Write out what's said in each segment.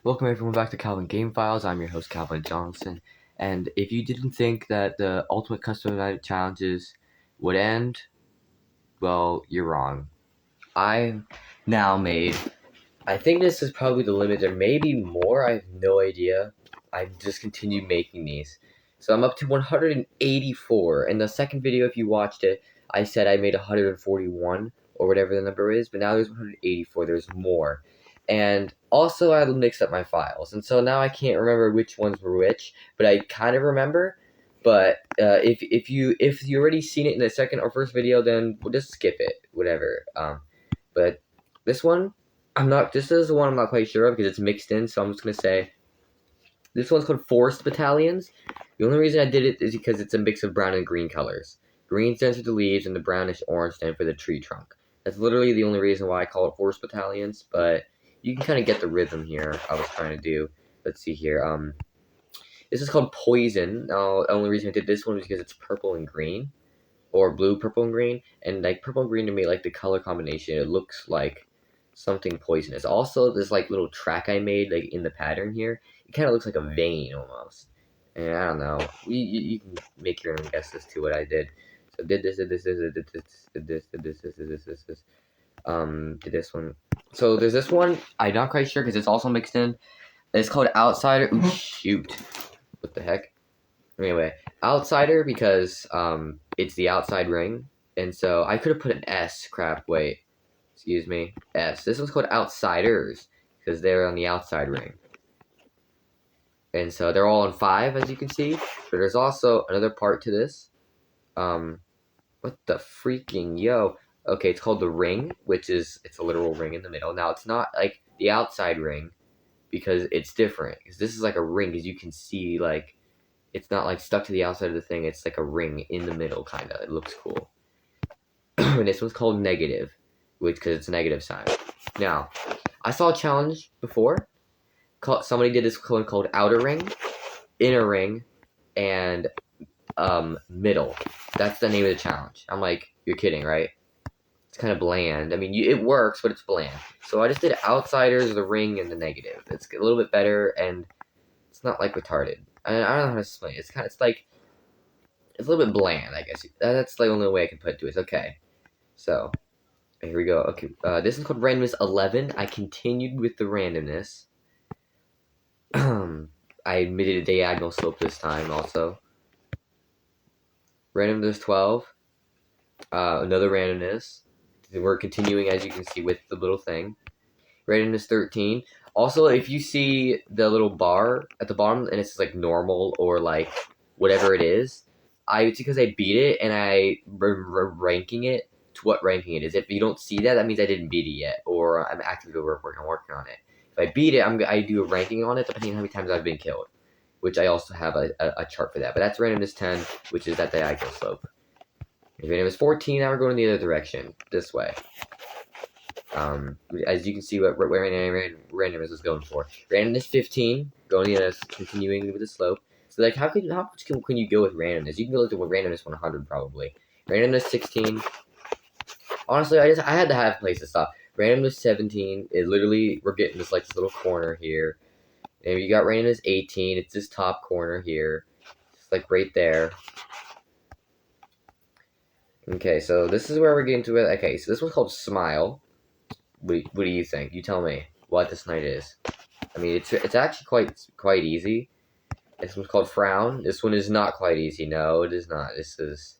Welcome everyone back to Calvin Game Files. I'm your host Calvin Johnson. And if you didn't think that the Ultimate Custom Night challenges would end, well, you're wrong. I now made, I think this is probably the limit. There may be more. I have no idea. I've just continued making these. So I'm up to 184. In the second video, if you watched it, I said I made 141 or whatever the number is, but now there's 184. There's more. And also I mixed up my files, and so now I can't remember which ones were which, but I kind of remember. But if you already seen it in the second or first video, then we'll just skip it, whatever. But this one, this is the one I'm not quite sure of because it's mixed in, so I'm just gonna say this one's called Forest Battalions. The only reason I did it is because it's a mix of brown and green colors. Green stands for the leaves, and the brownish orange stand for the tree trunk. That's literally the only reason why I call it Forest Battalions, but you can kind of get the rhythm here I was trying to do. Let's see here. This is called Poison. The only reason I did this one was because it's purple and green, or blue, purple, and green, and like purple and green to me, like the color combination, it looks like something poisonous. Also, this like little track I made like in the pattern here, it kind of looks like a vein almost. And I don't know. You can make your own guesses to what I did. So did this, did this, did this, did this, did this, did this, did this, did this. Did this one. So there's this one. I'm not quite sure because it's also mixed in. It's called Outsider. Ooh, shoot. What the heck? Anyway, Outsider because it's the outside ring, and so I could have put an S. Crap. Wait. Excuse me. S. This one's called Outsiders because they're on the outside ring. And so they're all on 5, as you can see. But there's also another part to this. What the freaking yo? Okay, it's called the ring, which is it's a literal ring in the middle. Now it's not like the outside ring because it's different. Because this is like a ring, because you can see like it's not like stuck to the outside of the thing. It's like a ring in the middle, kind of. It looks cool. And this one's called Negative, which because it's a negative sign. Now, I saw a challenge before. Somebody did this one called Outer Ring, Inner Ring, and Middle. That's the name of the challenge. I'm like, you're kidding, right? It's kind of bland. I mean, it works, but it's bland. So I just did Outsiders, the Ring, and the Negative. It's a little bit better, and it's not like retarded. I don't know how to explain it. It's a little bit bland, I guess. That's the only way I can put it to it. Okay, so here we go. Okay, this is called Randomness 11. I continued with the randomness. I admitted a diagonal slope this time also. Randomness 12. Another randomness. We're continuing, as you can see, with the little thing. Randomness 13. Also, if you see the little bar at the bottom and it's like normal or like whatever it is, it's because I beat it and I ranking it to what ranking it is. If you don't see that, that means I didn't beat it yet, or I'm actively working on it. If I beat it, I do a ranking on it depending on how many times I've been killed, which I also have a chart for that. But that's randomness 10, which is that diagonal slope. If randomness 14, now we're going the other direction, this way. As you can see, what randomness is going for. Randomness 15, continuing with the slope. So like, how much can you go with randomness? You can go to randomness 100 probably. Randomness 16. Honestly, I had to have a place to stop. Randomness 17 is literally we're getting this little corner here, and you got randomness 18. It's this top corner here, it's like right there. Okay, so this is where we're getting to it. Okay, so this one's called Smile. What do you think? You tell me what this night is. I mean, it's actually quite easy. This one's called Frown. This one is not quite easy. No, it is not. This is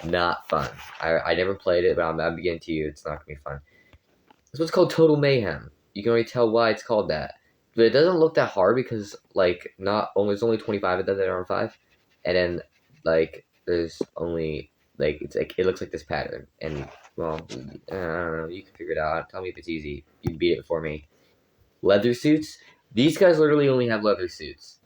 not fun. I never played it, but I'm beginning to you. It's not gonna be fun. This one's called Total Mayhem. You can already tell why it's called that. But it doesn't look that hard because there's only 25 of them that are on 5, and then there's only it looks like this pattern, and well, I don't know. You can figure it out. Tell me if it's easy. You can beat it for me. Leather suits. These guys literally only have leather suits.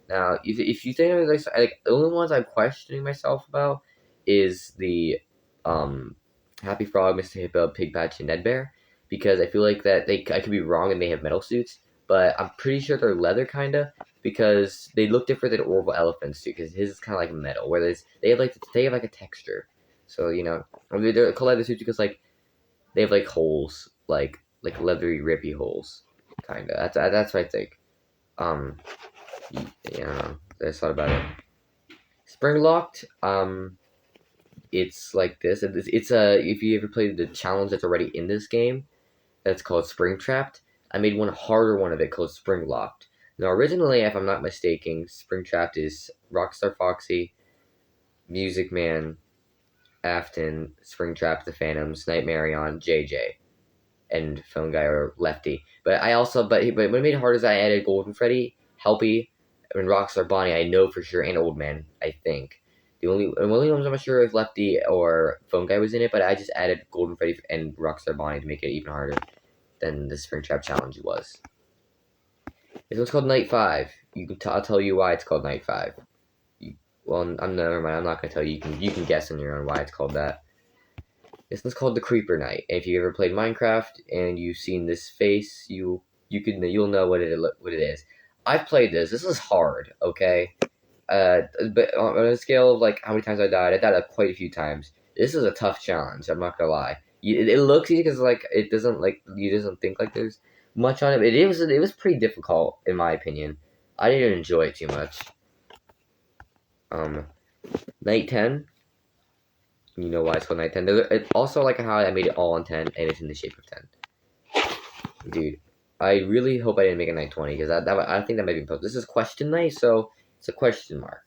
Now, if you think of it like the only ones I'm questioning myself about is the Happy Frog, Mr. Hippo, Pig Patch, and Ned Bear, because I feel like that I could be wrong and they have metal suits, but I'm pretty sure they're leather kinda, because they look different than Orville Elephant's too, because his is kind of like metal, whereas they have a texture. So I mean, they're called leather suits because they have holes, like leathery rippy holes, kinda. That's what I think. Um, yeah, I just thought about it. Spring Locked, it's like this. It's a if you ever played the challenge that's already in this game, that's called Spring Trapped. I made one harder one of it called Spring Locked. Now, originally, if I'm not mistaken, Spring Trapped is Rockstar Foxy, Music Man, Afton, Springtrap, the Phantoms, Nightmarion, JJ, and Phone Guy or Lefty. But I also, but what made it hard is I added Golden Freddy, Helpy, and Rockstar Bonnie. I know for sure, and Old Man. I think the only ones I'm not sure if Lefty or Phone Guy was in it, but I just added Golden Freddy and Rockstar Bonnie to make it even harder than the Springtrap challenge was. This one's called Night 5. I'll tell you why it's called Night 5. Well, I'm never mind. I'm not gonna tell you. You can guess on your own why it's called that. This one's called the Creeper Knight. If you ever played Minecraft and you've seen this face, you'll know what it is. I've played this. This is hard. Okay. But on a scale of like how many times I died quite a few times. This is a tough challenge. I'm not gonna lie. It looks easy because like it doesn't like you doesn't think like there's much on it. But it was pretty difficult in my opinion. I didn't enjoy it too much. Um, Night 10. You know why it's called Night 10. It's also like how I made it all on 10 and it's in the shape of 10. Dude, I really hope I didn't make a Night 20 because I think that might be. This is question night, so it's a question mark.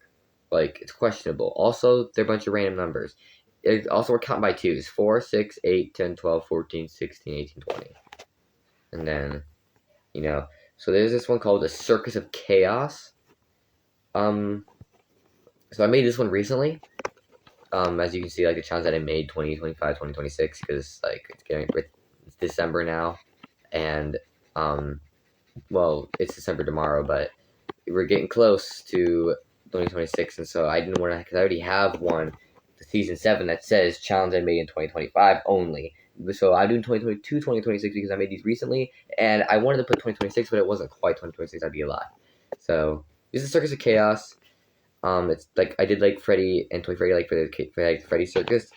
Like, it's questionable. Also, they're a bunch of random numbers. Also, we're counting by twos 4, 6, 8, 10, 12, 14, 16, 18, 20. And then, so there's this one called the Circus of Chaos. So I made this one recently. As you can see, like the challenge that I made 2025, 2026, because like it's December now, and well, it's December tomorrow, but we're getting close to 2026, and so I didn't want to, because I already have one, the season 7 that says challenge I made in 2025 only. So I'm doing 2022, 2026 because I made these recently, and I wanted to put 2026, but it wasn't quite 2026. That'd be a lot. So this is Circus of Chaos. It's like I did like Freddy and Toy Freddy like for like Freddy Circus,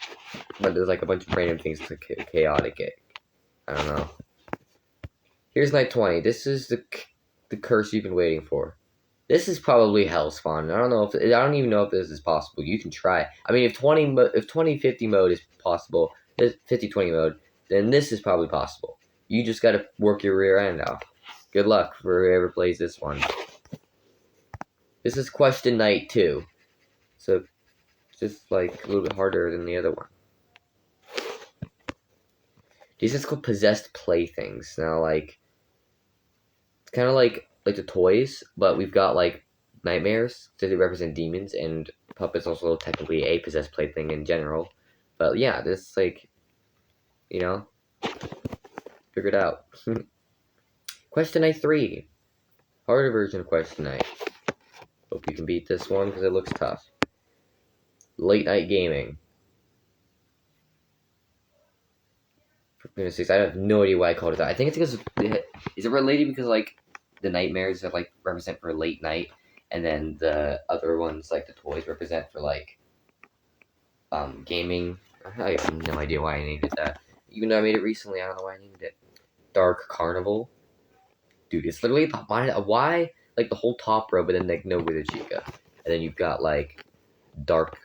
but there's like a bunch of random things to chaotic it. I don't know. Here's Night 20. This is the curse you've been waiting for. This is probably Hellspawn. I don't even know if this is possible. You can try. I mean, if 2050 mode is possible, this 50/20 mode, then this is probably possible. You just gotta work your rear end off. Good luck for whoever plays this one. This is Question Night 2. So, just like a little bit harder than the other one. These is called Possessed Playthings. Now, like, it's kind of like the toys, but we've got like nightmares, so they represent demons, and puppets also technically a possessed plaything in general. But yeah, this like, figure it out. Question Night 3, harder version of Question Night. Hope you can beat this one because it looks tough. Late night gaming. For goodness sakes, I have no idea why I called it that. I think it's because is it related because like the nightmares that like represent for late night, and then the other ones like the toys represent for like gaming. I have no idea why I named it that. Even though I made it recently, I don't know why I named it. Dark Carnival. Dude, it's literally why like the whole top row, but then like no Wither Chica, and then you've got like dark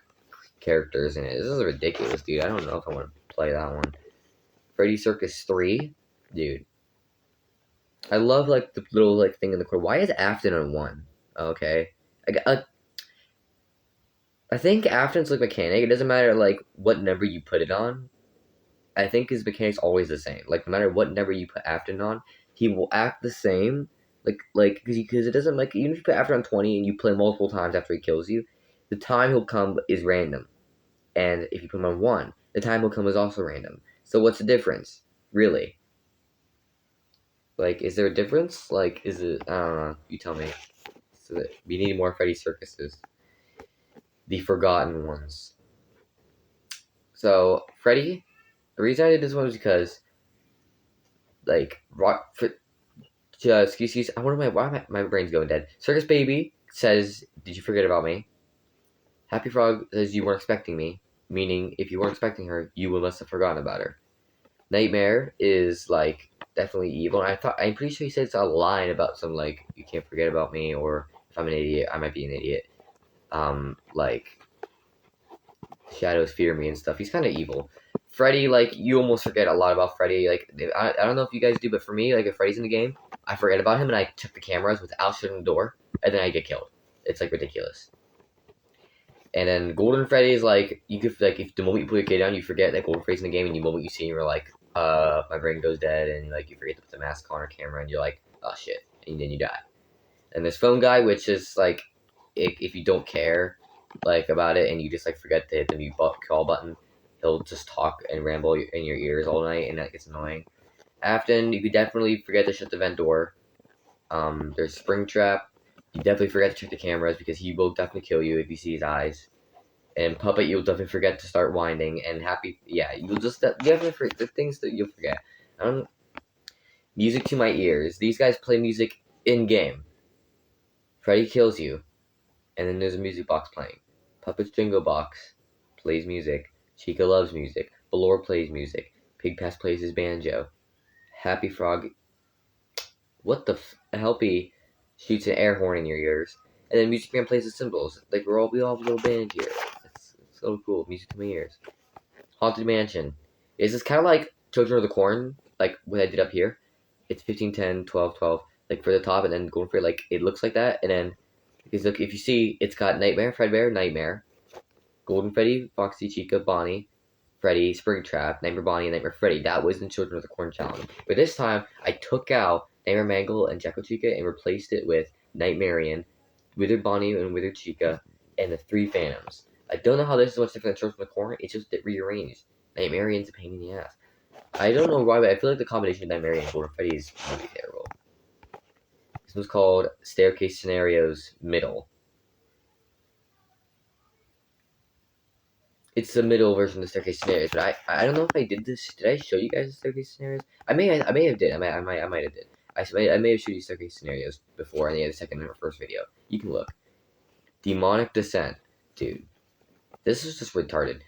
characters in it. This is ridiculous, dude. I don't know if I want to play that one. Freddy Circus 3, dude. I love like the little like thing in the corner. Why is Afton on 1? Okay, I think Afton's like mechanic. It doesn't matter like what number you put it on. I think his mechanic's always the same. Like no matter what number you put Afton on, he will act the same. Like because it doesn't like even if you put Afton on 20 and you play multiple times after he kills you, the time he'll come is random. And if you put him on 1, the time he'll come is also random. So what's the difference, really? Like, is there a difference? Like, is it? I don't know. You tell me. So that we need more Freddy Circuses. The Forgotten Ones. So Freddy. The reason I did this one was because, like, excuse. Why my brain's going dead. Circus Baby says, "Did you forget about me?" Happy Frog says, "You weren't expecting me," meaning if you weren't expecting her, you must have forgotten about her. Nightmare is like definitely evil. And I'm pretty sure he says a line about some like you can't forget about me, or if I'm an idiot, I might be an idiot. Like shadows fear me and stuff. He's kind of evil. Freddy, like you almost forget a lot about Freddy. Like I don't know if you guys do, but for me, like if Freddy's in the game, I forget about him and I check the cameras without shutting the door, and then I get killed. It's like ridiculous. And then Golden Freddy is like you could like if the moment you put your K down, you forget that Golden Freddy's in the game, and the moment you see him, you're like, my brain goes dead, and like you forget to put the mask on or camera, and you're like, oh shit, and then you die. And this phone guy, which is like, if you don't care like about it, and you just like forget to hit the mute call button, he'll just talk and ramble in your ears all night, and that gets annoying. Afton, you could definitely forget to shut the vent door. There's Springtrap. You definitely forget to check the cameras because he will definitely kill you if you see his eyes. And Puppet, you'll definitely forget to start winding. And Happy, yeah, you'll just definitely forget the things that you'll forget. Music to my ears. These guys play music in game. Freddy kills you, and then there's a music box playing. Puppet's Jingle Box plays music. Chica loves music. Valor plays music. Pigpass plays his banjo. Happy Frog, what the Helpy shoots an air horn in your ears. And then Music Man plays the cymbals. Like we all have a little band here. It's so cool. Music to my ears. Haunted Mansion. Is this kind of like Children of the Corn, like what I did up here? It's 15, 10, 12, 12, like for the top, and then going for it, like it looks like that, and then because look, if you see, it's got Nightmare, Fredbear, Nightmare, Golden Freddy, Foxy, Chica, Bonnie, Freddy, Springtrap, Nightmare Bonnie, and Nightmare Freddy. That was in Children of the Corn challenge. But this time, I took out Nightmare Mangle and Jacko Chica and replaced it with Nightmarian, Withered Bonnie, and Withered Chica, and the three Phantoms. I don't know how this is much different than Children of the Corn. It's just rearranged. Nightmarian's a pain in the ass. I don't know why, but I feel like the combination of Nightmarian and Golden Freddy is really terrible. This one's called Staircase Scenarios Middle. It's the middle version of the Staircase Scenarios, but I don't know if I did this. Did I show you guys the Staircase Scenarios? I may have did. I might have did. I may have showed you Staircase Scenarios before in the second or first video. You can look. Demonic Descent, dude. This is just retarded.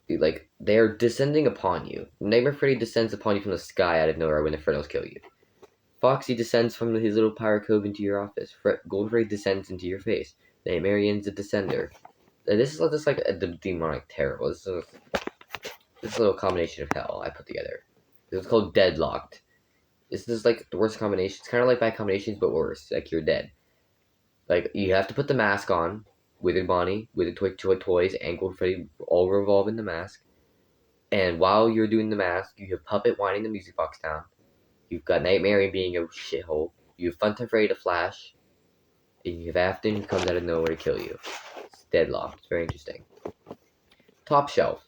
Dude, like they're descending upon you. Nightmare Freddy descends upon you from the sky out of nowhere when the Freddos kill you. Foxy descends from his little pirate cove into your office. Golden Freddy descends into your face. Nightmarian's a descender. This is just like a demonic terrible. This is a little combination of hell I put together. It's called Deadlocked. This is like the worst combination. It's kind of like bad combinations, but worse. Like you're dead. Like you have to put the mask on. Withered Bonnie, Withered Toys, and Golden Freddy all revolve in the mask. And while you're doing the mask, you have Puppet winding the music box down. You've got Nightmare being a shithole. You have Funtime Freddy to flash. And you have Afton who comes out of nowhere to kill you. It's deadlocked. It's very interesting. Top Shelf.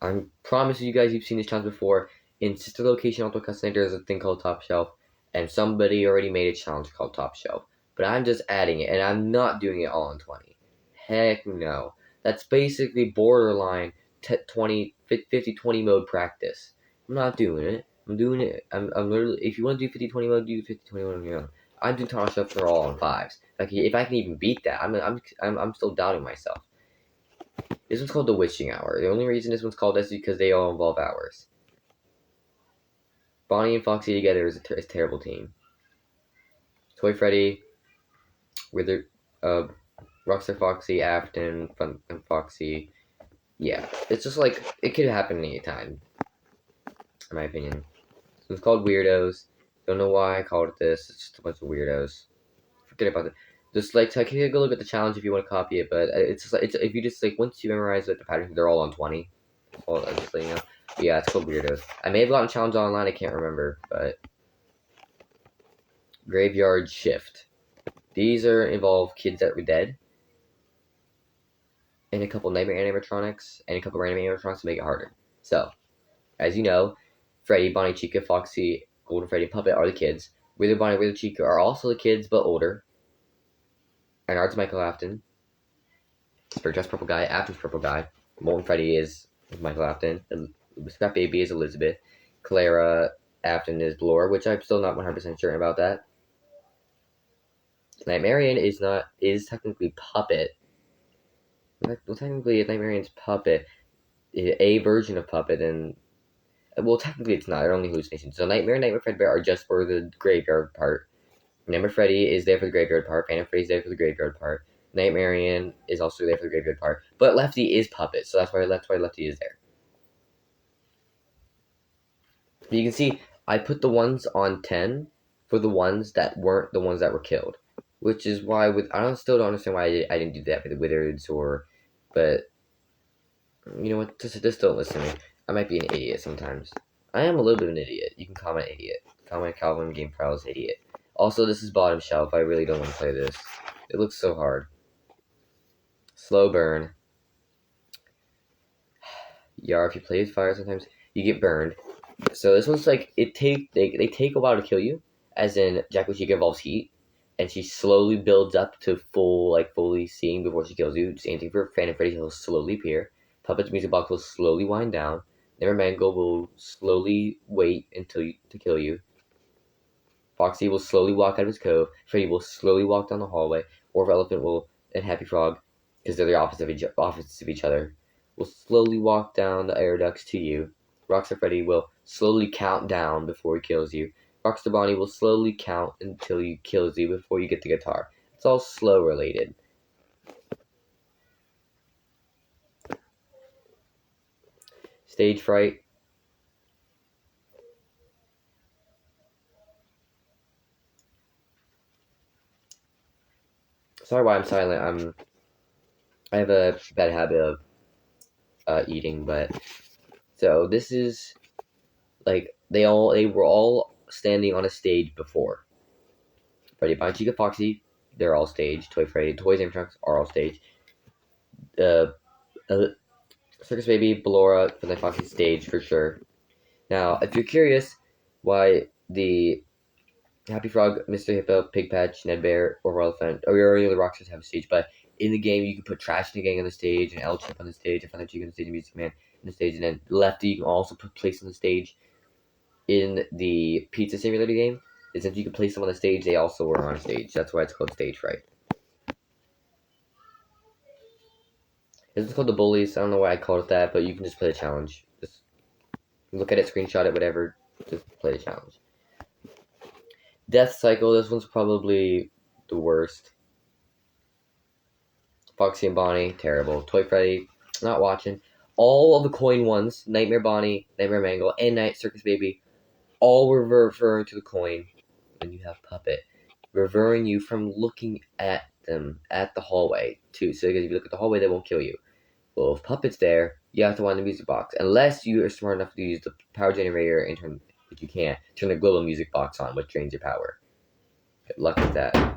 I promise you guys you've seen this challenge before. In Sister Location Auto Custom, there's a thing called Top Shelf. And somebody already made a challenge called Top Shelf. But I'm just adding it. And I'm not doing it all in 20. Heck no. That's basically borderline 50-20 mode practice. I'm not doing it. I'm doing it. I'm literally. If you want to do 50-20 mode, do 50-20 mode on your own. I'm doing Top Shelf for all on 5s. If I can even beat that, I'm still doubting myself. This one's called the Witching Hour. The only reason this one's called this is because they all involve hours. Bonnie and Foxy together is a terrible team. Toy Freddy, Wither, Rockstar Foxy, Afton, Fun and Foxy. Yeah, it's just like it could happen any time, in my opinion. So it's called Weirdos. Don't know why I called it this. It's just a bunch of weirdos. Forget about it. Just like take a look at the challenge if you want to copy it. But it's just like if you just like once you memorize the patterns, they're all on 20. All just so you know. But yeah, it's called Weirdos. I may have gotten challenge online. I can't remember, but Graveyard Shift. These involve kids that were dead. And a couple Nightmare animatronics, and a couple random animatronics to make it harder. So, as you know, Freddy, Bonnie, Chica, Foxy, Golden Freddy, and Puppet are the kids. Wither Bonnie, Wither Chica are also the kids, but older. And Art's Michael Afton. Springtrap's Purple Guy, Afton's Purple Guy. Molten Freddy is Michael Afton. Scrap Baby is Elizabeth. Clara Afton is Blore, which I'm still not 100% sure about that. Nightmarian is technically Puppet. Well, technically, Nightmarian's Puppet, a version of Puppet, and Well, technically it's not. They're only hallucinations. So Nightmare and Nightmare Fredbear are just for the graveyard part. Nightmare Freddy is there for the graveyard part. Phantom Freddy's there for the graveyard part. Nightmarian is also there for the graveyard part. But Lefty is puppet, so that's why Lefty is there. But you can see I put the ones on 10 for the ones that weren't the ones that were killed. Which is why still don't understand why I didn't do that for the Wizards but you know what? Just don't listen to me. I might be an idiot sometimes. I am a little bit of an idiot. You can comment idiot. Comment Calvin Game Files idiot. Also, this is bottom shelf. I really don't want to play this. It looks so hard. Slow burn. Yar, if you play with fire, sometimes you get burned. So this one's like they take a while to kill you, as in Jack-O-Chica evolves heat, and she slowly builds up to fully seeing before she kills you. Same thing for Phantom Freddy, he'll slowly appear. Puppet's music box will slowly wind down. Never Mango will slowly wait to kill you. Foxy will slowly walk out of his cove. Freddy will slowly walk down the hallway. Orv Elephant and Happy Frog, because they're the opposites of each other, will slowly walk down the air ducts to you. Rockstar Freddy will slowly count down before he kills you. Rockstar Bonnie will slowly count until he kills you before you get the guitar. It's all slow related. Stage fright. Sorry why I'm silent. I have a bad habit of eating, but so this is like they were all standing on a stage before. Freddy, Bonnie, Chica, Foxy, they're all staged. Toy Freddy, Toys and Trunks are all staged. Uh, Circus Baby, Ballora, and then Foxy stage for sure. Now, if you're curious why the Happy Frog, Mr. Hippo, Pig Patch, Ned Bear, or Elephant, or any of the Rockstars have a stage, but in the game you can put Trash in the Gang on the stage, and L Chip on the stage, and Thunder Chica on the stage, and Music Man on the stage, and then Lefty you can also put place on the stage. In the Pizza Simulator game, is since you can place them on the stage, they also were on stage. That's why it's called Stage Fright. This is called the Bullies. I don't know why I called it that, but you can just play the challenge. Just look at it, screenshot it, whatever. Just play the challenge. Death Cycle. This one's probably the worst. Foxy and Bonnie, terrible. Toy Freddy, not watching. All of the coin ones, Nightmare Bonnie, Nightmare Mangle, and Night Circus Baby, all were referring to the coin. When you have Puppet, referring you from looking at them at the hallway too. So because if you look at the hallway, they won't kill you. Well, if Puppet's there, you have to wind the music box. Unless you are smart enough to use the power generator and turn, if you can, turn the global music box on, which drains your power. Good luck with that.